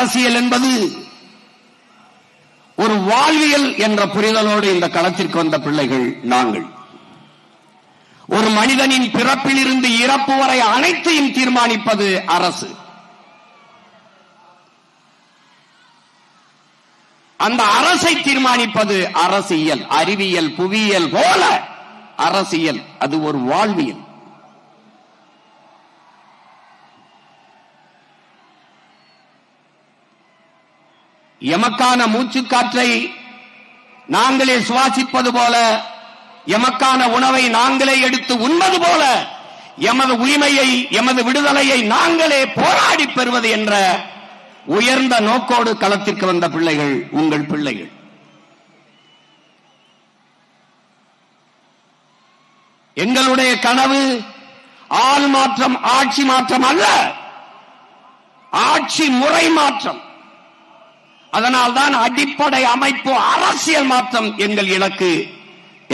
அரசியல் என்பது ஒரு வாழ்வியல் என்ற புரிதலோடு இந்த களத்திற்கு வந்த பிள்ளைகள் நாங்கள். ஒரு மனிதனின் பிறப்பிலிருந்து இறப்பு வரை அனைத்தையும் தீர்மானிப்பது அரசு. அந்த அரசை தீர்மானிப்பது அரசியல். அறிவியல், புவியியல் போல அரசியல் அது ஒரு வாழ்வியல். எமக்கான மூச்சுக்காற்றை நாங்களே சுவாசிப்பது போல, எமக்கான உணவை நாங்களே எடுத்து உண்பது போல, எமது உரிமையை, எமது விடுதலையை நாங்களே போராடி பெறுவது என்ற உயர்ந்த நோக்கோடு களத்திற்கு வந்த பிள்ளைகள் உங்கள் பிள்ளைகள். எங்களுடைய கனவு ஆள் மாற்றம், ஆட்சி மாற்றம் அல்ல, ஆட்சி முறை மாற்றம். அதனால்தான் அடிப்படை அமைப்பு அரசியல் மாற்றம் எங்கள் இலக்கு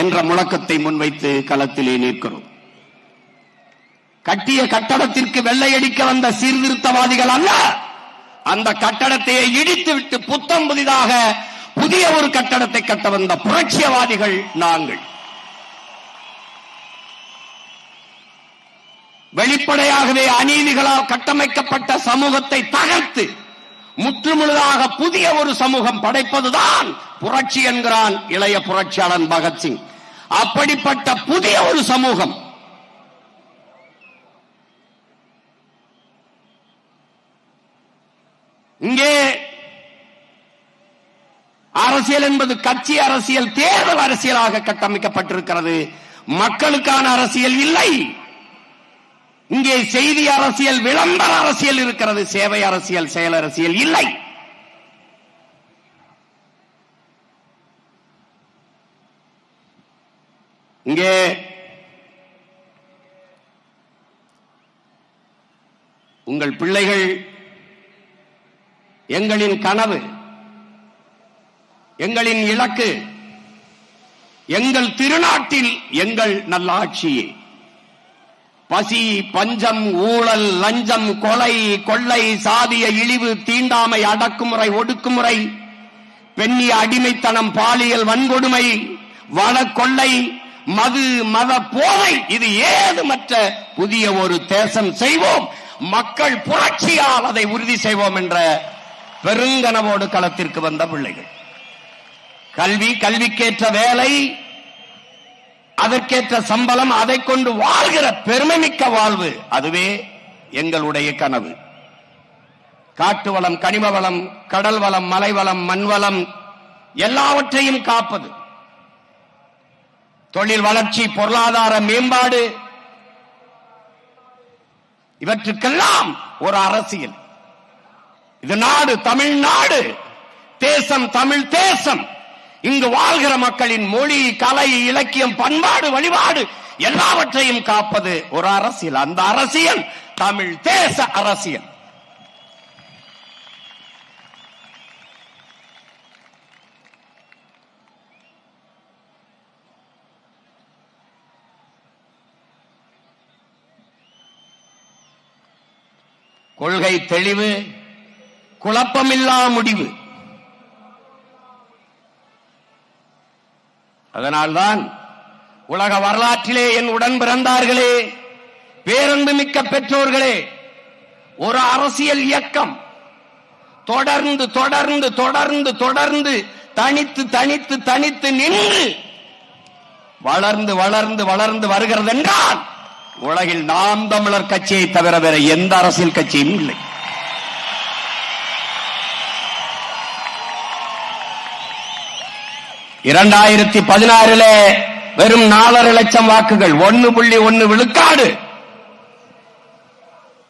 என்ற முழக்கத்தை முன்வைத்து களத்திலே நிற்கிறோம். கட்டிய கட்டடத்திற்கு வெள்ளையடிக்க வந்த சீர்திருத்தவாதிகள் அல்ல, அந்த கட்டடத்தை இடித்துவிட்டு புத்தம் புதிதாக புதிய ஒரு கட்டடத்தை கட்ட வந்த புரட்சியவாதிகள் நாங்கள். வெளிப்படையாகவே அநீதிகளால் கட்டமைக்கப்பட்ட சமூகத்தை தகர்த்து முற்றுமுழுதாக புதிய ஒரு சமூகம் படைப்பதுதான் புரட்சி என்கிறான் இளைய புரட்சியாளன் பகத்சிங். அப்படிப்பட்ட புதிய ஒரு சமூகம் இங்கே அரசியல் என்பது கட்சி அரசியல், தேர்தல் அரசியலாக கட்டமைக்கப்பட்டிருக்கிறது. மக்களுக்கான அரசியல் இல்லை. இங்கே செய்தி அரசியல், விளம்பர அரசியல் இருக்கிறது. சேவை அரசியல், செயல் அரசியல் இல்லை. இங்கே உங்கள் பிள்ளைகள் எங்களின் கனவு, எங்களின் இலக்கு, எங்கள் திருநாட்டில் எங்கள் நல்லாட்சியே. பசி, பஞ்சம், ஊழல், லஞ்சம், கொலை, கொள்ளை, சாதிய இழிவு, தீண்டாமை, அடக்குமுறை, ஒடுக்குமுறை, பெண்ணிய அடிமைத்தனம், பாலியல் வன்கொடுமை, வன கொள்ளை, மது, மத போதை, இது ஏதுமற்ற புதிய ஒரு தேசம் செய்வோம், மக்கள் புரட்சியால் அதை உறுதி செய்வோம் என்ற பெருங்கனவோடு களத்திற்கு வந்த பிள்ளைகள். கல்வி, கல்விக்கேற்ற வேலை, அதற்கேற்ற சம்பளம், அதை கொண்டு வாழ்கிற பெருமைமிக்க வாழ்வு, அதுவே எங்களுடைய கனவு. காட்டு வளம், கனிம வளம், கடல் வளம், மலை வளம், மண் வளம் எல்லாவற்றையும் காப்பது, தொழில் வளர்ச்சி, பொருளாதார மேம்பாடு, இவற்றுக்கெல்லாம் ஒரு அரசியல். இது நாடு, தமிழ்நாடு, தேசம் தமிழ் தேசம். இங்கு வாழ்கிற மக்களின் மொழி, கலை, இலக்கியம், பண்பாடு, வழிபாடு எல்லாவற்றையும் காப்பது ஒரு அரசியல். அந்த அரசியல் தமிழ் தேச அரசியல். கொள்கை தெளிவு, குழப்பமில்லா முடிவு. அதனால்தான் உலக வரலாற்றிலே என் உடன் பிறந்தார்களே, பேரன்பு மிக்க பெற்றோர்களே, ஒரு அரசியல் இயக்கம் தொடர்ந்து தொடர்ந்து தொடர்ந்து தொடர்ந்து தனித்து தனித்து தனித்து நின்று வளர்ந்து வளர்ந்து வளர்ந்து வருகிறது என்றால் உலகில் நாம் தமிழர் கட்சியை தவிர வேற எந்த அரசியல் கட்சியும் இல்லை. இரண்டாயிரத்தி 16 வெறும் 4.5 லட்சம் வாக்குகள், 1.1 விழுக்காடு.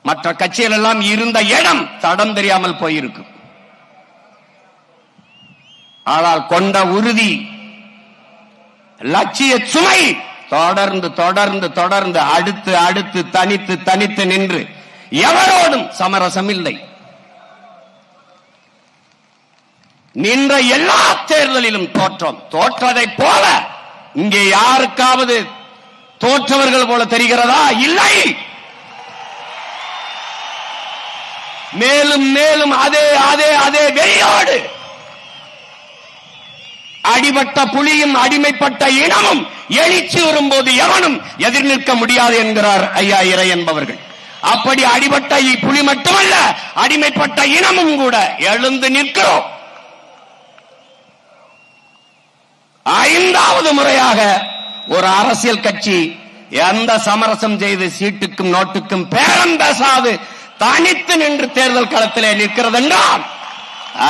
மற்ற கட்சிகள் எல்லாம் இருந்த இடம் தடம் தெரியாமல் போயிருக்கும். ஆனால் கொண்ட உறுதி, லட்சிய சுமை தொடர்ந்து தொடர்ந்து தொடர்ந்து அடுத்து அடுத்து தனித்து தனித்து நின்று எவரோடும் சமரசம் இல்லை. நின்ற எல்லா தேர்தலிலும் தோற்றோம். தோற்றதைப் போல இங்கே யாருக்காவது தோற்றவர்கள் போல தெரிகிறதா? இல்லை. மேலும் மேலும் அதே அதே அதே வெறியோடு அடிபட்ட புலியும் அடிமைப்பட்ட இனமும் எழுச்சி வரும்போது எவனும் எதிர் நிற்க முடியாது என்கிறார் ஐயா இறை என்பவர்கள். அப்படி அடிபட்ட புலி மட்டுமல்ல, அடிமைப்பட்ட இனமும் கூட எழுந்து நிற்கிறோம். ஐந்தாவது முறையாக ஒரு அரசியல் கட்சி எந்த சமரசம் செய்து சீட்டுக்கும் நோட்டுக்கும் பேரம் பேசாது தனித்து நின்று தேர்தல் களத்திலே நிற்கிறது என்றால்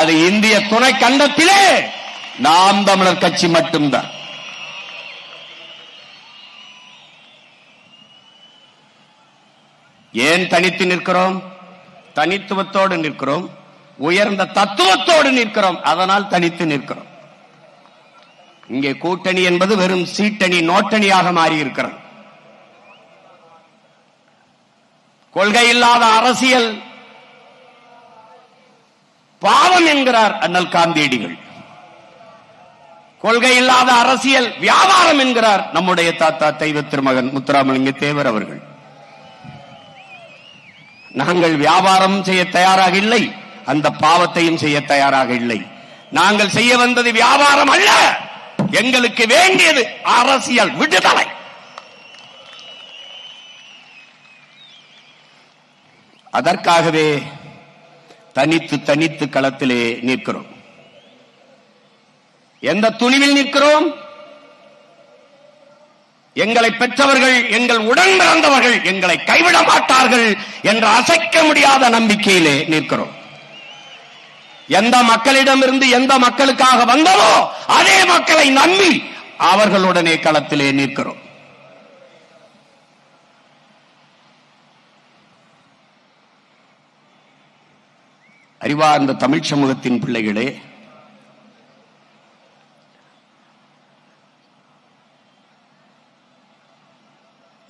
அது இந்திய துணை கண்டத்திலே நாம் தமிழர் கட்சி மட்டும்தான். ஏன் தனித்து நிற்கிறோம்? தனித்துவத்தோடு நிற்கிறோம், உயர்ந்த தத்துவத்தோடு நிற்கிறோம். அதனால் தனித்து நிற்கிறோம். இங்கே கூட்டணி என்பது வெறும் சீட்டணி, நோட்டணியாக மாறி இருக்கிறது. கொள்கை இல்லாத அரசியல் பாவம் என்கிறார் அண்ணல் காந்தியடிகள். கொள்கை இல்லாத அரசியல் வியாபாரம் என்கிறார் நம்முடைய தாத்தா தெய்வ திருமகன் முத்துராமலிங்க தேவர் அவர்கள். நாங்கள் வியாபாரம் செய்ய தயாராக இல்லை, அந்த பாவத்தையும் செய்ய தயாராக இல்லை. நாங்கள் செய்ய வந்தது வியாபாரம் அல்ல, எங்களுக்கு வேண்டியது அரசியல் விடுதலை. அதற்காகவே தனித்து தனித்து களத்திலே நிற்கிறோம். எந்த துணிவில் நிற்கிறோம்? எங்களை பெற்றவர்கள், எங்கள் உடன் பிறந்தவர்கள் எங்களை கைவிட மாட்டார்கள் என்ற அசைக்க முடியாத நம்பிக்கையிலே நிற்கிறோம். எந்த மக்களிடமிருந்து எந்த மக்களுக்காக வந்ததோ அதே மக்களை நம்பி அவர்களுடனே களத்திலே நிற்கிறோம். அறிவார்ந்த தமிழ் சமூகத்தின் பிள்ளைகளே,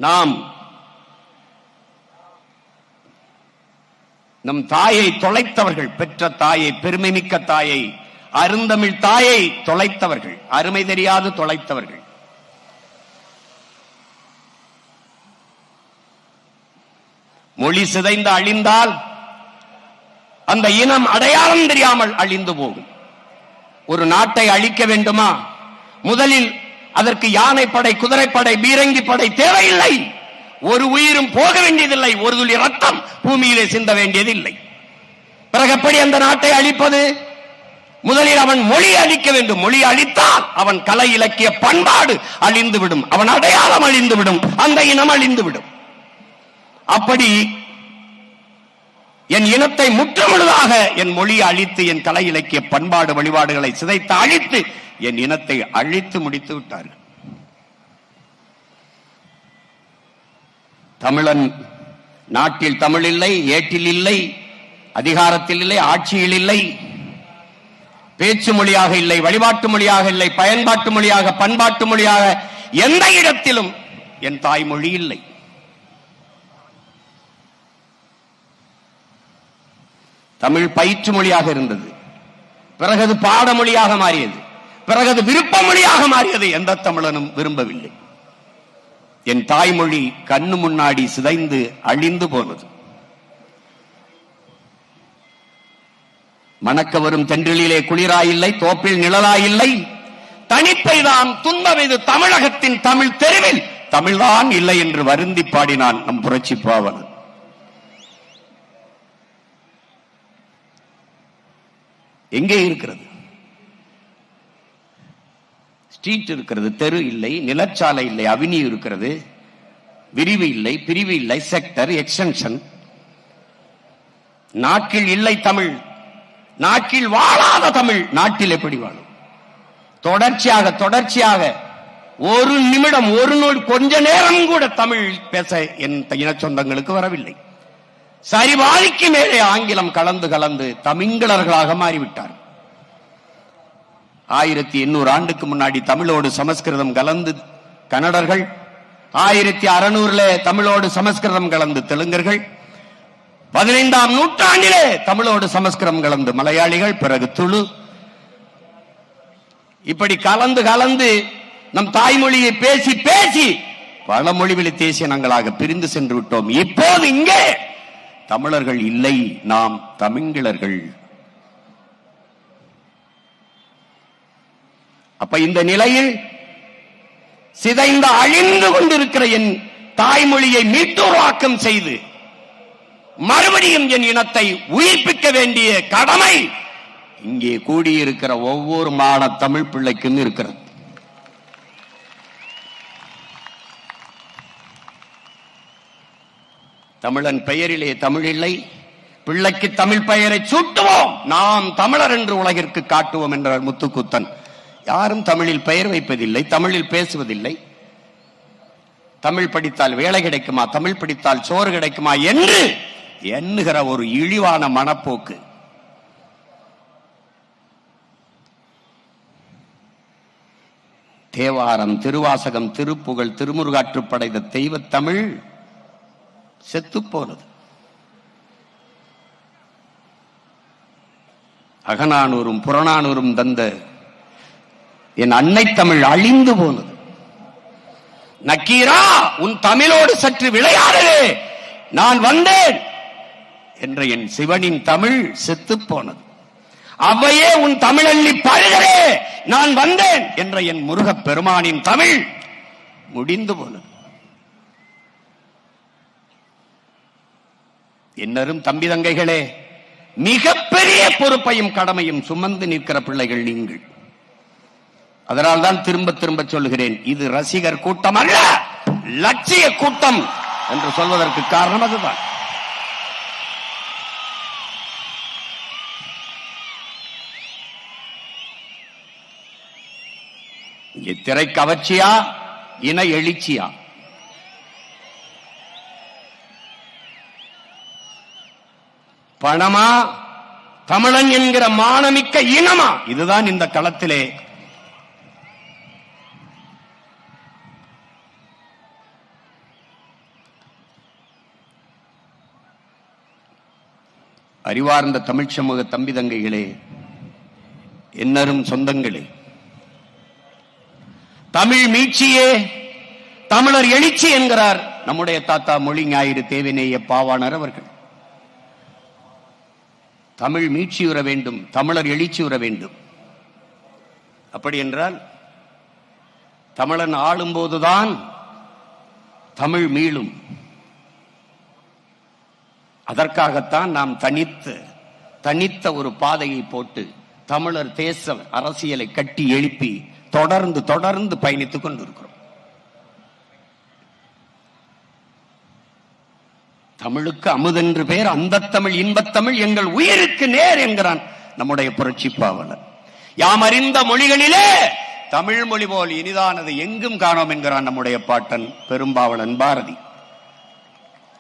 நாம் நம் தாயை தொலைத்தவர்கள், பெற்ற தாயை, பெருமைமிக்க தாயை, அருந்தமிழ் தாயை தொலைத்தவர்கள், அருமை தெரியாது தொலைத்தவர்கள். மொழி சிதைந்து அழிந்தால் அந்த இனம் அடையாளம் தெரியாமல் அழிந்து போகும். ஒரு நாட்டை அழிக்க வேண்டுமா? முதலில் அதற்கு யானைப்படை, குதிரைப்படை, பீரங்கி படை தேவையில்லை. ஒரு உயிரும் போக வேண்டியதில்லை, ஒரு துளி ரத்தம் பூமியிலே சிந்த வேண்டியதில்லை. பிறகு எப்படி அந்த நாட்டை அழிப்பது? முதலில் அவன் மொழி அழிக்க வேண்டும். மொழி அழித்தால் அவன் கலை இலக்கிய பண்பாடு அழிந்துவிடும், அவன் அடையாளம் அழிந்துவிடும், அந்த இனம் அழிந்துவிடும். அப்படி என் இனத்தை முற்றுமுழுதாக என் மொழியை அழித்து, என் கலை இலக்கிய பண்பாடு வழிபாடுகளை சிதைத்து அழித்து என் இனத்தை அழித்து முடித்து விட்டார்கள். தமிழன் நாட்டில் தமிழ் இல்லை, ஏட்டில் இல்லை, அதிகாரத்தில் இல்லை, ஆட்சியில் இல்லை, பேச்சு மொழியாக இல்லை, வழிபாட்டு மொழியாக இல்லை, பயன்பாட்டு மொழியாக, பண்பாட்டு மொழியாக எந்த இடத்திலும் என் தாய்மொழி இல்லை. தமிழ் பயிற்று மொழியாக இருந்தது, பிறகு அது பாடமொழியாக மாறியது, பிறகு அது விருப்ப மொழியாக மாறியது. எந்த தமிழனும் விரும்பவில்லை. என் தாய்மொழி கண்ணு முன்னாடி சிதைந்து அழிந்து போனது. மணக்க வரும் தென்றலிலே குளிராயில்லை, தோப்பில் நிழலாயில்லை, தனிப்பைதான் துன்பம். இது தமிழகத்தின் தமிழ் தெருவில் தமிழ்தான் இல்லை என்று வருந்தி பாடினான் நம் புரட்சி பாவலன். எங்கே இருக்கிறது? ஸ்ட்ரீட் இருக்கிறது, தெரு இல்லை, நிலச்சாலை இல்லை, அவென்யூ இருக்கிறது, விரிவு இல்லை, பிரிவு இல்லை, செக்டர், எக்ஸ்டென்ஷன். நாட்டில் இல்லை தமிழ், நாட்டில் வாழாத தமிழ் நாட்டில் எப்படி வாழும்? தொடர்ச்சியாக தொடர்ச்சியாக ஒரு நிமிடம், ஒரு நொடி, கொஞ்ச நேரம் கூட தமிழ் பேச என் இன சொந்தங்களுக்கு வரவில்லை. சரிபாதிக்கு மேலே ஆங்கிலம் கலந்து கலந்து தமிழர்களாக மாறிவிட்டார். 1800 ஆண்டுக்கு முன்னாடி தமிழோடு சமஸ்கிருதம் கலந்து கன்னடர்கள், 1600 தமிழோடு சமஸ்கிருதம் கலந்து தெலுங்கர்கள், 15ஆம் நூற்றாண்டிலே தமிழோடு சமஸ்கிருதம் கலந்து மலையாளிகள், பிறகு துளு. இப்படி கலந்து கலந்து நம் தாய்மொழியை பேசி பேசி பல மொழிவழி தேசிய நாங்களாக பிரிந்து சென்று விட்டோம். இப்போது இங்கே தமிழர்கள் இல்லை, நாம் தமிழர்கள். அப்ப இந்த நிலையில் சிதைந்த அழிந்து கொண்டிருக்கிற என் தாய்மொழியை மீட்டுருவாக்கம் செய்து மறுபடியும் என் இனத்தை உயிர்ப்பிக்க வேண்டிய கடமை இங்கே கூடியிருக்கிற ஒவ்வொரு மாண தமிழ் பிள்ளைக்கும் இருக்கிறது. தமிழன் பெயரிலே தமிழ் இல்லை, பிள்ளைக்கு தமிழ் பெயரை சூட்டுவோம், நாம் தமிழர் என்று உலகிற்கு காட்டுவோம் என்றார் முத்துக்குத்தன். யாரும் தமிழில் பெயர் வைப்பதில்லை, தமிழில் பேசுவதில்லை. தமிழ் படித்தால் வேலை கிடைக்குமா, தமிழ் படித்தால் சோறு கிடைக்குமா என்று எண்ணுகிற ஒரு இழிவான மனப்போக்கு. தேவாரம், திருவாசகம், திருப்புகழ், திருமுருகாற்றுப்படை, தெய்வ தமிழ் செத்து போனது. அகநானூரும் புறநானூரும் தந்த என் அன்னை தமிழ் அழிந்து போனது. நக்கீரா, உன் தமிழோடு சற்று விளையாடு, நான் வந்தேன் என்ற என் சிவனின் தமிழ் செத்து போனது. அவையே உன் தமிழள்ளி பழுகிறே, நான் வந்தேன் என்ற என் முருகப் பெருமானின் தமிழ் முடிந்து போனது. என்னரும் தம்பி தங்கைகளே, மிகப்பெரிய பொறுப்பையும் கடமையும் சுமந்து நிற்கிற பிள்ளைகள் நீங்கள். அதனால்தான் திரும்ப திரும்ப சொல்லுகிறேன், இது ரசிகர் கூட்டம் அல்ல, லட்சிய கூட்டம் என்று சொல்வதற்கு காரணம் அதுதான். திரை கவர்ச்சியா, இன எழுச்சியா? பணமா, தமிழன் என்கிற மானமிக்க இனமா? இதுதான் இந்த களத்திலே அறிவார்ந்த தமிழ் சமூக தம்பி தங்கைகளே, என்னரும் சொந்தங்களே, தமிழ் மீட்சியே தமிழர் எழுச்சி என்கிறார் நம்முடைய தாத்தா மொழி ஞாயிறு தேவநேய பாவாணர் அவர்கள். தமிழ் மீட்சியுற வேண்டும், தமிழர் எழுச்சியுற வேண்டும். அப்படி என்றால் தமிழன் ஆளும்போதுதான் தமிழ் மீளும். அதற்காகத்தான் நாம் தனித்த ஒரு பாதையை போட்டு தமிழர் தேச அரசியலை கட்டி எழுப்பி தொடர்ந்து பயணித்துக் கொண்டிருக்கிறோம். தமிழுக்கு அமுதென்று பேர், அந்த தமிழ் இன்பத்தமிழ் எங்கள் உயிருக்கு நேர் என்கிறான் நம்முடைய புரட்சி பாவலர். யாம் அறிந்த மொழிகளிலே தமிழ் மொழி போல் இனிதானது எங்கும் காணோம் என்கிறான் நம்முடைய பாட்டன் பெரும்பாவலன் பாரதி.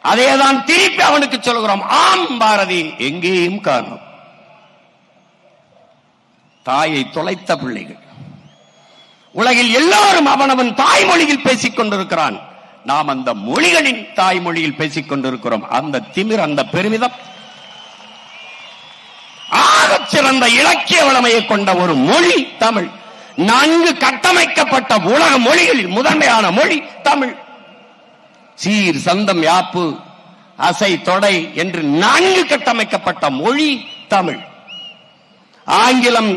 அதேதான் திருப்பி அவனுக்கு சொல்கிறோம், ஆம் பாரதி, எங்கேயும் காணோம். தாயை தொலைத்த பிள்ளைகள் உலகில் எல்லாரும் அவனவன் தாய்மொழியில் பேசிக் கொண்டிருக்கிறான். நாம் அந்த மொழிகளின் தாய்மொழியில் பேசிக் கொண்டிருக்கிறோம். அந்த திமிர், அந்த பெருமிதம், ஆகச் சிறந்த இலக்கிய வளமையை கொண்ட ஒரு மொழி தமிழ். நன்கு கட்டமைக்கப்பட்ட உலக மொழிகளில் முதன்மையான மொழி தமிழ். சீர், சந்தம், யாப்பு, அசை, தொடை என்று நன்கு கட்டமைக்கப்பட்ட மொழி தமிழ். ஆங்கிலம்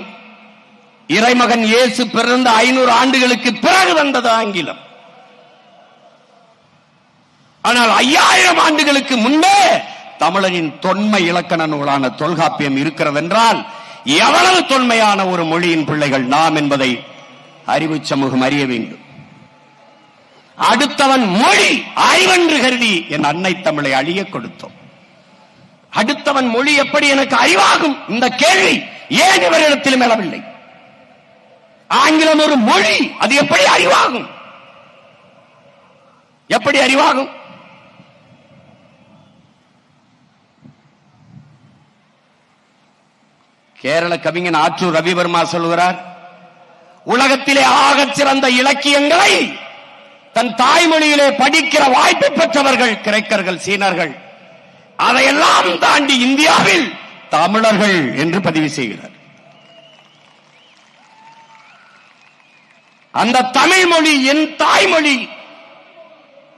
இறைமகன் இயேசு பிறந்த 500 ஆண்டுகளுக்கு பிறகு வந்தது ஆங்கிலம். ஆனால் 5000 ஆண்டுகளுக்கு முன்பே தமிழனின் தொன்மை இலக்கண நூலான தொல்காப்பியம் இருக்கிறது என்றால் எவ்வளவு தொன்மையான ஒரு மொழியின் பிள்ளைகள் நாம் என்பதை அறிவு சமூகம் அறிய வேண்டும். அடுத்தவன் மொழி அறிவென்று கருதி என் அன்னை தமிழை அழிய கொடுத்தோம். அடுத்தவன் மொழி எப்படி எனக்கு அறிவாகும்? இந்த கேள்வி ஏன் இவரிடத்திலும் எழவில்லை? ஆங்கிலம் ஒரு மொழி, அது எப்படி அறிவாகும்? எப்படி அறிவாகும்? கேரள கவிஞன் ஆற்றூர் ரவிவர்மா சொல்கிறார், உலகத்திலே ஆகச் சிறந்த இலக்கியங்களை தன் தாய்மொழியிலே படிக்கிற வாய்ப்பை பெற்றவர்கள் கிரேக்கர்கள், சீனர்கள். அதையெல்லாம் தாண்டி இந்தியாவில் தமிழர்கள் என்று பதிவு செய்கிறார். அந்த தமிழ் மொழி என் தாய்மொழி.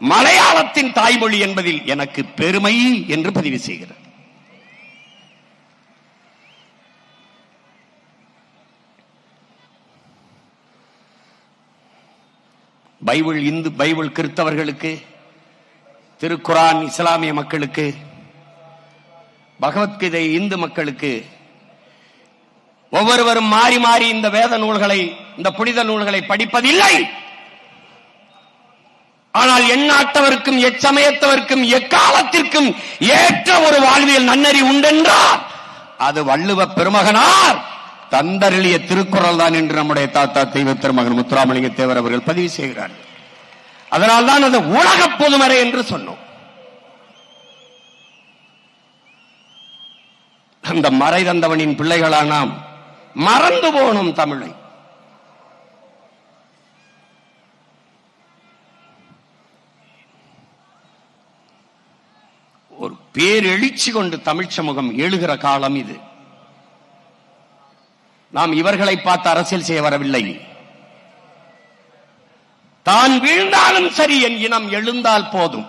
மலையாளத்தின் தாய்மொழி என்பதில் எனக்கு பெருமை என்று பதிவு செய்கிறார். பைபிள் கிறிஸ்தவர்களுக்கு, திருக்குரான் இஸ்லாமிய மக்களுக்கு, பகவத்கீதை இந்து மக்களுக்கு ஒவ்வொருவரும் மாறி மாறி இந்த வேத நூல்களை, இந்த புனித நூல்களை படிப்பதில்லை. ஆனால் எந்நாட்டவருக்கும் எச்சமயத்தவருக்கும் எக்காலத்திற்கும் ஏற்ற ஒரு வாழ்வியல் நன்னறி உண்டென்றால் அது வள்ளுவ பெருமகனார் தந்தருளிய திருக்குறள் தான் என்று நம்முடைய தாத்தா தெய்வ திருமகன் முத்துராமலிங்க தேவர் அவர்கள் பதிவு செய்கிறார்கள். அதனால்தான் அது உலக பொதுமறை என்று சொன்னோம். அந்த மறை தந்தவனின் பிள்ளைகளா நாம் மறந்து போனோம் தமிழை. ஒரு பேரெழுச்சி கொண்டு தமிழ் சமூகம் எழுகிற காலம் இது. நாம் இவர்களை பார்த்து அரசியல் செய்ய வரவில்லை. தான் வீழ்ந்தாலும் சரி என் இனம் எழுந்தால் போதும்,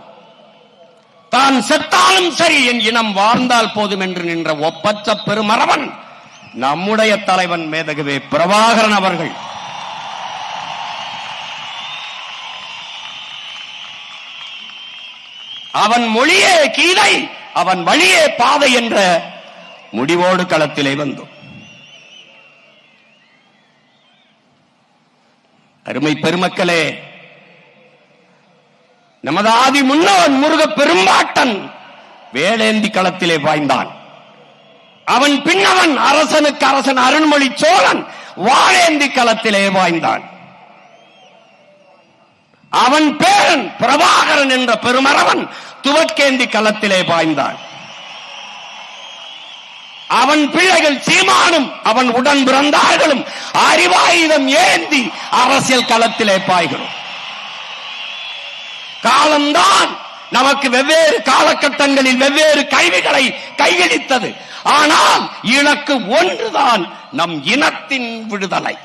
தான் செத்தாலும் சரி என் இனம் வாழ்ந்தால் போதும் என்று நின்ற ஒப்பற்ற பெருமரவன் நம்முடைய தலைவன் மேதகவே பிரபாகரன் அவர்கள். அவன் மொழியே கீதை, அவன் வழியே பாதை என்ற முடிவோடு களத்திலே வந்தோம். அருமை பெருமக்களே, நமது ஆதி முன்னவன் முருக பெரும்பாட்டன் வேலேந்தி களத்திலே பாய்ந்தான். அவன் பின்னவன் அரசனுக்கு அரசன் அருண்மொழி சோழன் வாழேந்தி களத்திலே பாய்ந்தான். அவன் பேரன் பிரபாகரன் என்ற பெருமரவன் துவக்கேந்தி களத்திலே பாய்ந்தான். அவன் பிள்ளைகள் சீமானும் அவன் உடன் பிறந்தார்களும் அறிவாயுதம் ஏந்தி அரசியல் களத்திலே பாய்கிறோம். காலம்தான் நமக்கு வெவ்வேறு காலகட்டங்களில் வெவ்வேறு கல்விகளை கையளித்தது. ஆனால் இலக்கு ஒன்றுதான், நம் இனத்தின் விடுதலை.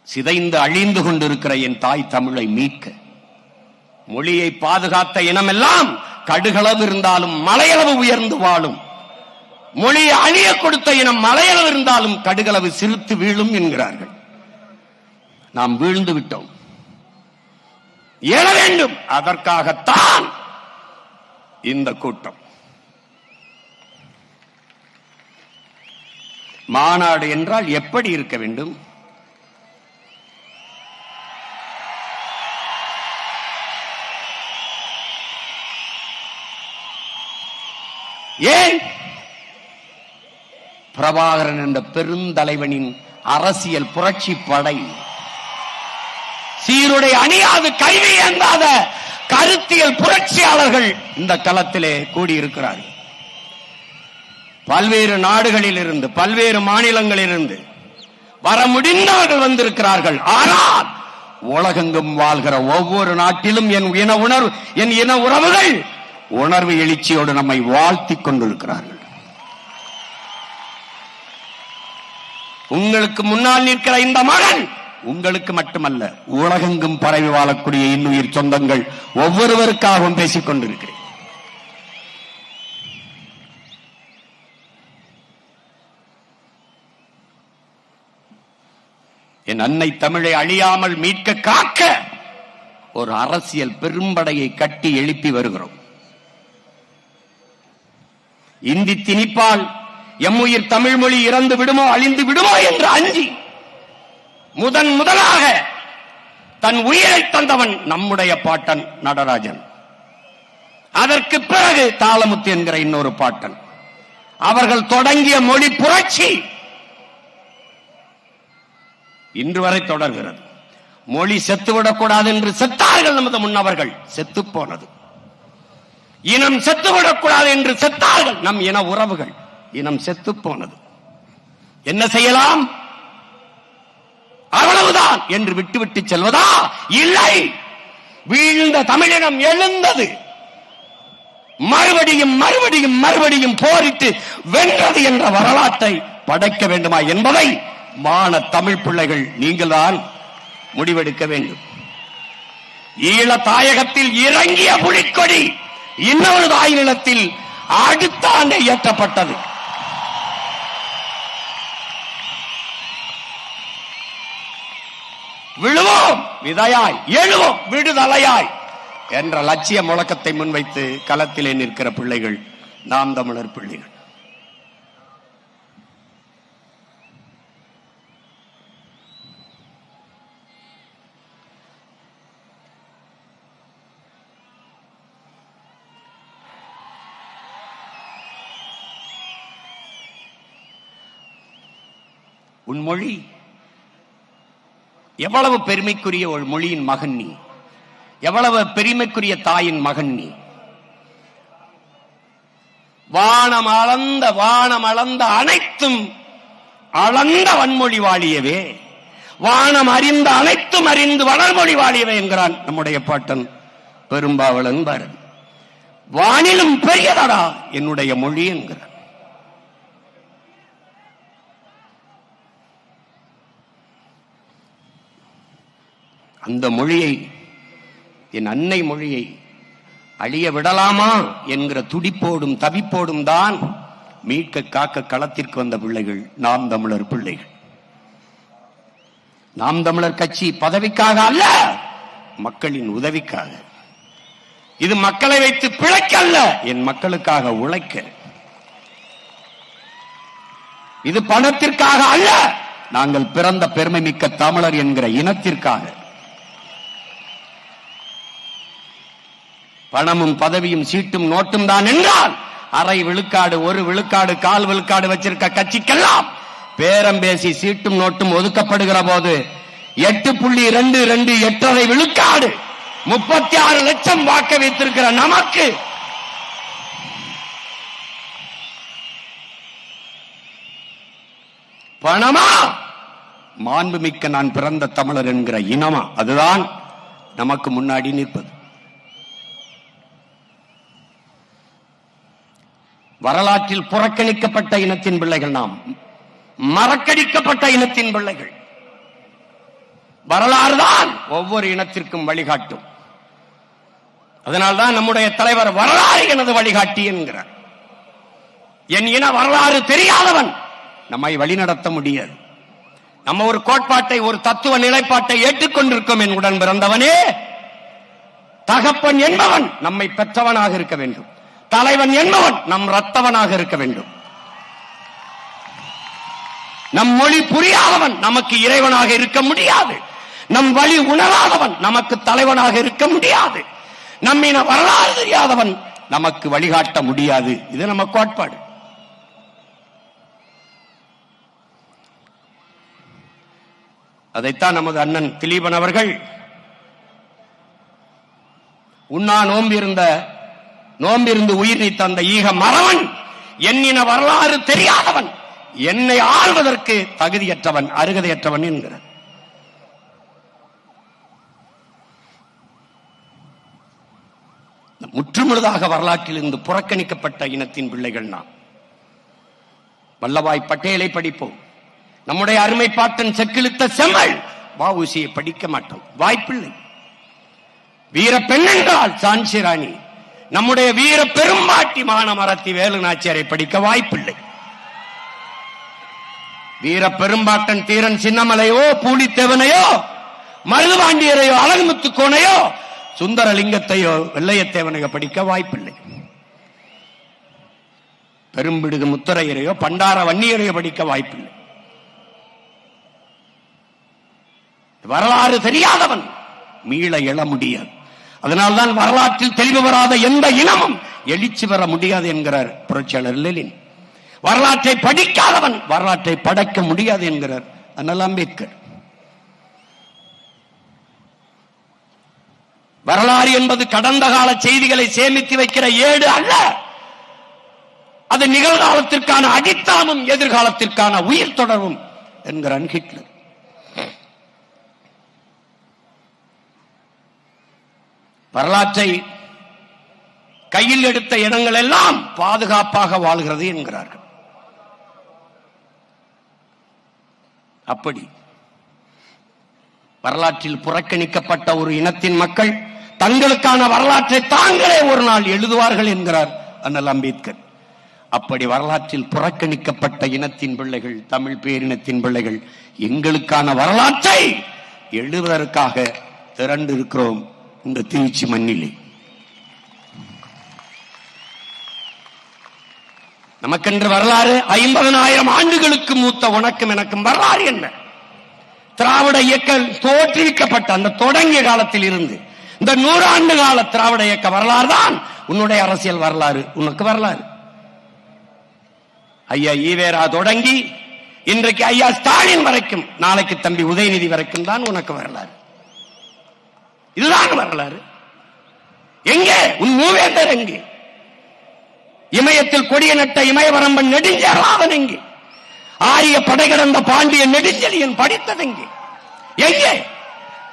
சிதைந்து அழிந்து கொண்டிருக்கிற என் தாய் தமிழை மீட்க, மொழியை பாதுகாத்த இனமெல்லாம் கடுகளவு இருந்தாலும் மலையளவு உயர்ந்து வாழும். மொழியை அழிய கொடுத்த இனம் மலையளவு இருந்தாலும் கடுகளவு சிரித்து வீழும் என்கிறார்கள். நாம் வீழ்ந்து விட்டோம், எழ வேண்டும். அதற்காகத்தான் இந்த கூட்டம். மாநாடு என்றால் எப்படி இருக்க வேண்டும்? ஏன் பிரபாகரன் என்ற பெருந்தலைவனின் அரசியல் புரட்சி படை, சீருடை அணியாது கல்வி ஏந்தாத கருத்தியல் புரட்சியாளர்கள் இந்த களத்திலே கூடியிருக்கிறார்கள். பல்வேறு நாடுகளில் இருந்து, பல்வேறு மாநிலங்களில் இருந்து வர முடிந்தவர்கள் வந்திருக்கிறார்கள். ஆனால் உலகெங்கும் வாழ்கிற ஒவ்வொரு நாட்டிலும் என் இன உறவுகள் உணர்வு எழுச்சியோடு நம்மை வாழ்த்திக் கொண்டிருக்கிறார்கள். உங்களுக்கு முன்னால் நிற்கிற இந்த மகன் உங்களுக்கு மட்டுமல்ல, உலகெங்கும் பரவி வாழக்கூடிய இன்னுயிர் சொந்தங்கள் ஒவ்வொருவருக்காகவும் பேசிக் கொண்டிருக்கிறேன். என் அன்னை தமிழை அழியாமல் மீட்க காக்க ஒரு அரசியல் பெரும்படையை கட்டி எழுப்பி வருகிறோம். இந்தி திணிப்பால் எம்முயிர் தமிழ் மொழி இறந்து விடுமோ அழிந்து விடுமோ என்று அஞ்சி முதலாக தன் உயிரை தந்தவன் நம்முடைய பாட்டன் நடராஜன். அதற்கு பிறகு தாளமுத்து என்கிற இன்னொரு பாட்டன். அவர்கள் தொடங்கிய மொழி புரட்சி இன்று வரை தொடர்கிறது. மொழி செத்துவிடக்கூடாது என்று செத்தார்கள் நமது முன்னவர்கள், செத்து போனது. இனம் செத்துவிடக்கூடாது என்று செத்தார்கள் நம் இன உறவுகள், இனம் செத்து போனது. என்ன செய்யலாம்? அவ்வளவுதான் என்று விட்டுவிட்டு செல்வதா? இல்லை, வீழ்ந்த தமிழினம் எழுந்தது, மறுபடியும் மறுபடியும் மறுபடியும் போரிட்டு வென்றது என்ற வரலாற்றை படைக்க வேண்டுமா என்பதை மான தமிழ் பிள்ளைகள் நீங்கள்தான் முடிவெடுக்க வேண்டும். ஈழ தாயகத்தில் இறங்கிய புலிக்கொடி இன்னொரு தாய் நிலத்தில் அடுத்த ஆண்டே ஏற்றப்பட்டது. விழுவோம் விதையாய், எழுவோம் விடுதலையாய் என்ற லட்சிய முழக்கத்தை முன்வைத்து களத்திலே நிற்கிற பிள்ளைகள் நாம் தமிழர் பிள்ளைகள். உன் மொழி எவ்வளவு பெருமைக்குரிய ஒரு மொழியின் மகன் நீ, எவ்வளவு பெருமைக்குரிய தாயின் மகன் நீ. வானம் அளந்த அனைத்தும் அளந்த வன்மொழி வாழியவே, வானம் அறிந்த அனைத்தும் அறிந்து வளர்மொழி வாழியவே என்கிறான் நம்முடைய பாட்டன் பெரும்பாவளன் பாரதி. வானிலும் பெரியதடா என்னுடைய மொழி என்கிறான். அந்த மொழியை, என் அன்னை மொழியை அழிய விடலாமா என்கிற துடிப்போடும் தவிப்போடும் தான் மீட்க காக்க களத்திற்கு வந்த பிள்ளைகள் நாம் தமிழர் பிள்ளைகள். நாம் தமிழர் கட்சி பதவிக்காக அல்ல, மக்களின் உதவிக்காக. இது மக்களை வைத்து பிழைக்க அல்ல, என் மக்களுக்காக உழைக்க. இது பணத்திற்காக அல்ல, நாங்கள் பிறந்த பெருமை மிக்க தமிழர் என்கிற இனத்திற்காக. பணமும் பதவியும் சீட்டும் நோட்டும் தான் என்றால் அரை விழுக்காடு, ஒரு விழுக்காடு, கால் விழுக்காடு வச்சிருக்க கட்சிக்கெல்லாம் பேரம் பேசி சீட்டும் நோட்டும் ஒதுக்கப்படுகிற போது 8.22 8.5 விழுக்காடு 36 லட்சம் வாக்க வைத்திருக்கிற நமக்கு பணமா, மாண்புமிக்க நான் பிறந்த தமிழர் என்கிற இனமா? அதுதான் நமக்கு முன்னாடி நிற்பது. வரலாற்றில் புறக்கணிக்கப்பட்ட இனத்தின் பிள்ளைகள் நாம், மறக்கடிக்கப்பட்ட இனத்தின் பிள்ளைகள். வரலாறு தான் ஒவ்வொரு இனத்திற்கும் வழிகாட்டும். அதனால்தான் நம்முடைய தலைவர் வரலாறு எனது வழிகாட்டி என்கிறார். என் இன வரலாறு தெரியாதவன் நம்மை வழிநடத்த முடியாது. நம்ம ஒரு கோட்பாட்டை, ஒரு தத்துவ நிலைப்பாட்டை ஏற்றுக்கொண்டிருக்கும் என் உடன் பிறந்தவனே. தகப்பன் என்பவன் நம்மை பெற்றவனாக இருக்க வேண்டும், தலைவன் என்பவன் நம் ரத்தவனாக இருக்க வேண்டும். நம் மொழி புரியாதவன் நமக்கு இறைவனாக இருக்க முடியாது. நம் வழி உணராதவன் நமக்கு தலைவனாக இருக்க முடியாது. நம்மின வரலாறு தெரியாதவன் நமக்கு வழிகாட்ட முடியாது. இது நம்ம கோட்பாடு. அதைத்தான் நமது அண்ணன் திலீபன் அவர்கள் உண்ணா நோம்பிருந்து உயிர் நீத்த அந்த ஈக மறவன் என்னின வரலாறு தெரியாதவன், என்னை ஆள்வதற்கு தகுதியற்றவன், அருகதையற்றவன் என்கிறார். முற்றுமுழுதாக வரலாற்றில் இருந்து புறக்கணிக்கப்பட்ட இனத்தின் பிள்ளைகள் நாம். வல்லபாய் பட்டேலை படிப்போம். நம்முடைய அருமை பாட்டன் செக்கிழுத்த செம்மல் வஉசியை படிக்க மாட்டோம், வாய்ப்பில்லை. வீர பெண் என்றால் சான்சி ராணி, நம்முடைய வீர பெரும்பாட்டி மானமரத்தி வேலு நாச்சியாரை படிக்க வாய்ப்பில்லை. வீர பெரும்பாட்டன் தீரன் சின்னமலையோ, பூலித்தேவனையோ, மருதுபாண்டியரையோ, அழகுமுத்துக்கோனையோ, சுந்தரலிங்கத்தையோ, வெள்ளையத்தேவனையோ படிக்க வாய்ப்பில்லை. பெரும்பிடுகு முத்தரையரையோ, பண்டார வன்னியரையோ படிக்க வாய்ப்பில்லை. வரலாறு தெரியாதவன் மீள எழ முடியாது. அதனால்தான் வரலாற்றில் தெளிவு வராத எந்த இனமும் எழுச்சி பெற முடியாது என்கிறார் புரட்சியாளர் லெனின். வரலாற்றை படிக்காதவன் வரலாற்றை படைக்க முடியாது என்கிறார் அண்ணல் அம்பேத்கர். வரலாறு என்பது கடந்த கால செய்திகளை சேமித்து வைக்கிற ஏடு அல்ல, அது நிகழ்காலத்திற்கான அடித்தளமும் எதிர்காலத்திற்கான உயிர் தொடர்வும் என்கிறான் ஹிட்லர். வரலாற்றை கையில் எடுத்த இடங்கள் எல்லாம் பாதுகாப்பாக வாழ்கிறது என்கிறார்கள். அப்படி வரலாற்றில் புறக்கணிக்கப்பட்ட ஒரு இனத்தின் மக்கள் தங்களுக்கான வரலாற்றை தாங்களே ஒரு நாள் எழுதுவார்கள் என்கிறார் அண்ணல் அம்பேத்கர். அப்படி வரலாற்றில் புறக்கணிக்கப்பட்ட இனத்தின் பிள்ளைகள், தமிழ் பேரினத்தின் பிள்ளைகள் எங்களுக்கான வரலாற்றை எழுதுவதற்காக திரண்டு இருக்கிறோம் இந்த திருச்சி மண்ணிலே. நமக்கென்று வரலாறு 50,000 ஆண்டுகளுக்கு மூத்த உனக்கும் எனக்கும் வரலாறு என்ன? திராவிட இயக்கம் தோற்றுவிக்கப்பட்ட அந்த தொடங்கிய காலத்தில் இருந்து இந்த 100 ஆண்டு கால திராவிட இயக்க வரலாறு தான் உன்னுடைய அரசியல் வரலாறு, உனக்கு வரலாறு. ஐயா ஈவேரா தொடங்கி இன்றைக்கு ஐயா ஸ்டாலின் வரைக்கும், நாளைக்கு தம்பி உதயநிதி வரைக்கும் தான் உனக்கு வரலாறு. இதுதான் வரலாறு. எங்கே உன் மூவேந்தர்? எங்கே இமயத்தில் கொடிய நட்ட இமயவரம்பன் நெடுஞ்செழியன்? எங்கே ஆரிய படை கடந்த பாண்டிய நெடுஞ்செழியன் படித்ததெங்கே? எங்கே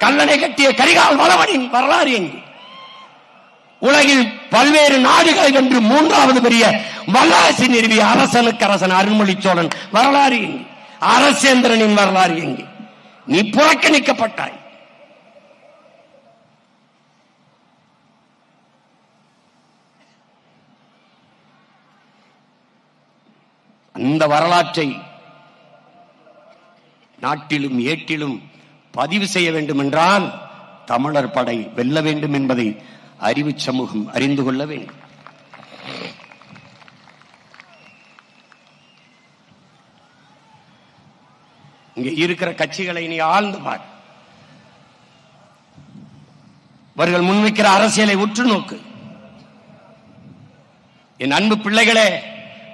கல்லணை கட்டிய கரிகால் வளவனின் வரலாறு எங்கே? உலகில் பல்வேறு நாடுகளை வென்று 3வது பெரிய வல்லரசு நிறுவிய அரசனுக்கு அரசன் அருண்மொழி சோழன் வரலாறு எங்கே? அரசேந்திரனின் வரலாறு எங்கே? நீ புறக்கணிக்கப்பட்டாய். அந்த வரலாற்றை நாட்டிலும் ஏட்டிலும் பதிவு செய்ய வேண்டும் என்றால் தமிழர் படை வெல்ல வேண்டும் என்பதை அறிவு சமூகம் அறிந்து கொள்ள வேண்டும். இங்கே இருக்கிற கட்சிகளை நீ ஆழ்ந்து பார். அவர்கள் முன்வைக்கிற அரசியலை உற்று நோக்கு. என் அன்பு பிள்ளைகளே,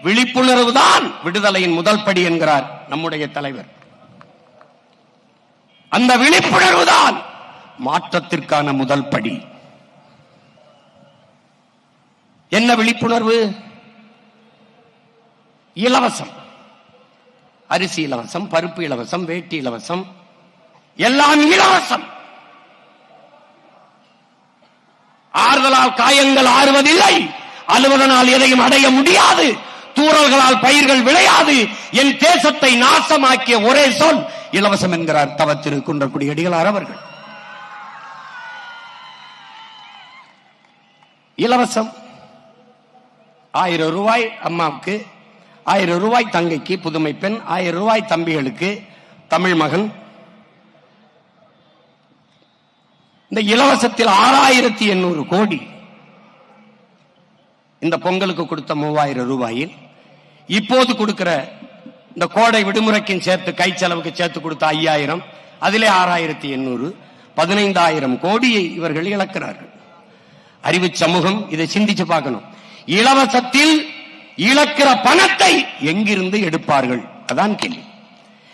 விழிப்புணர்வு தான் விடுதலையின் முதல் படி என்கிறார் நம்முடைய தலைவர். அந்த விழிப்புணர்வு தான் மாற்றத்திற்கான முதல் படி. என்ன விழிப்புணர்வு? இலவசம், அரிசி இலவசம், பருப்பு இலவசம், வேட்டி இலவசம், எல்லாம் இலவசம். ஆறுதலால் காயங்கள் ஆறுவதில்லை, அழுவதனால் எதையும் அடைய முடியாது, தூறல்களால் பயிர்கள் விளையாது. என் தேசத்தை நாசமாக்கிய ஒரே சொல் இலவசம் என்கிறார் தவ திரு குன்றக்குடி அடிகளார் அவர்கள். இலவசம். 1000 ரூபாய் அம்மாவுக்கு, 1000 ரூபாய் தங்கைக்கு, புதுமை பெண், 1000 ரூபாய் தம்பிகளுக்கு, தமிழ் மகன். இந்த இலவசத்தில் 6800 கோடி இந்த பொங்கலுக்கு கொடுத்த 3000 ரூபாயில் இப்போது கொடுக்கிற இந்த கோடை விடுமுறைக்கு சேர்த்து கை செலவுக்கு சேர்த்து கொடுத்த 5000, அதிலே 6800, 15000 கோடியை இவர்கள் இழக்கிறார்கள். அறிவு சமூகம் இதை சிந்திச்சு பார்க்கணும். இலவசத்தில் இழக்கிற பணத்தை எங்கிருந்து எடுப்பார்கள்? அதான் கேள்வி.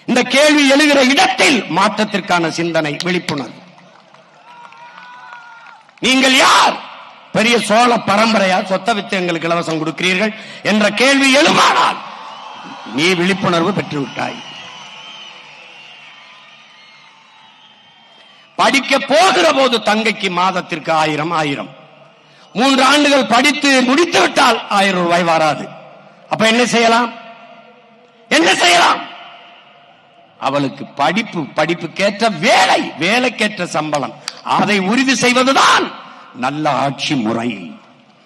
இந்த கேள்வி எழுகிற இடத்தில் மாற்றத்திற்கான சிந்தனை, விழிப்புணர்வு. நீங்கள் யார்? பெரிய சோழ பரம்பரையா சொத்த வித்து எங்களுக்கு இலவசம் கொடுக்கிறீர்கள் என்ற கேள்வி எழுமானால் நீ விழிப்புணர்வு பெற்றுவிட்டாய். படிக்க போகிற போது தங்கைக்கு மாதத்திற்கு 1000, 3 ஆண்டுகள் படித்து முடித்து விட்டால் 1000 ரூபாய் வராது. அப்ப என்ன செய்யலாம்? என்ன செய்யலாம்? அவளுக்கு படிப்புக்கேற்ற வேலை, வேலைக்கேற்ற சம்பளம், அதை உறுதி செய்வதுதான் நல்ல ஆட்சி முறை.